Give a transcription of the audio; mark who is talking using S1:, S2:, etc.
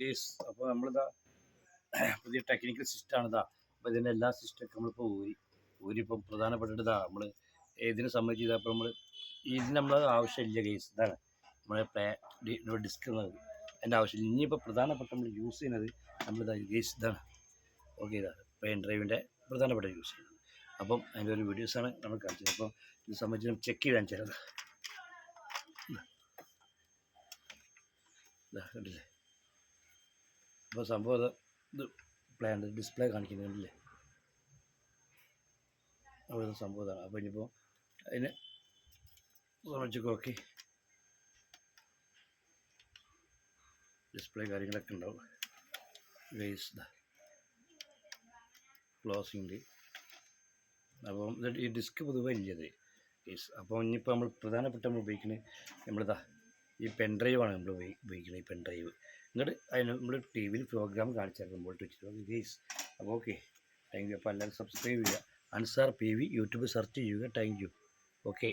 S1: Yes. അപ്പോൾ നമ്മളിതാ പുതിയ ടെക്നിക്കൽ സിസ്റ്റമാണിതാ. അപ്പോൾ ഇതിൻ്റെ എല്ലാ സിസ്റ്റമൊക്കെ നമ്മളിപ്പോൾ ഊരിപ്പം പ്രധാനപ്പെട്ടിട്ടാ നമ്മൾ ഇതിനെ സംബന്ധിച്ച് ചെയ്തപ്പോൾ ഇതിന് നമ്മൾ ആവശ്യമില്ല കേസ്. ഇതാണ് നമ്മളെ ഡിസ്ക് എന്നത് അതിൻ്റെ ആവശ്യമില്ല. ഇനിയിപ്പോൾ പ്രധാനപ്പെട്ട നമ്മൾ യൂസ് ചെയ്യുന്നത് നമ്മളിതാ കേസ് ഇതാണ്. ഓക്കെ, ഇതാണ് പെയിൻ ഡ്രൈവിൻ്റെ പ്രധാനപ്പെട്ട യൂസ് ചെയ്യുന്നത്. അപ്പം അതിൻ്റെ ഒരു വീഡിയോസാണ് നമ്മൾ കാണിച്ചത്. അപ്പോൾ ഇത് സംബന്ധിച്ച് ചെക്ക് ചെയ്താൽ ചിലത് കണ്ടില്ലേ. അപ്പോൾ സംഭവം ഇത് ഡിസ്പ്ലേ കാണിക്കുന്നുണ്ടല്ലേ. അപ്പോൾ ഇത് സംഭവം ഇതാണ്. അപ്പോൾ ഇനിയിപ്പോൾ അതിന് സംബന്ധിച്ചൊക്കെ ഓക്കെ ഡിസ്പ്ലേ കാര്യങ്ങളൊക്കെ ഉണ്ടാവും. വേസ് ക്ലോസിങ് ഉണ്ട്. അപ്പം ഈ ഡിസ്ക് പൊതുവേ ഇല്ലത് കേസ്. അപ്പോൾ ഇനിയിപ്പോൾ നമ്മൾ പ്രധാനപ്പെട്ട നമ്മൾ ഉപയോഗിക്കുന്നത് നമ്മളിതാ ഈ പെൻഡ്രൈവാണ് നമ്മൾ ഉപയോഗിക്കുന്നത്. ഈ പെൻഡ്രൈവ് എന്നിട്ട് അതിന് നമ്മൾ ടി വിയിൽ പ്രോഗ്രാം കാണിച്ചിറക്കുമ്പോൾ വെച്ചിട്ട് കേസ്. അപ്പോൾ ഓക്കെ, താങ്ക് യു. അപ്പോൾ എല്ലാവരും സബ്സ്ക്രൈബ് ചെയ്യുക. അൻസാർ PV യൂട്യൂബ് സെർച്ച് ചെയ്യുക. Thank you. ഓക്കെ.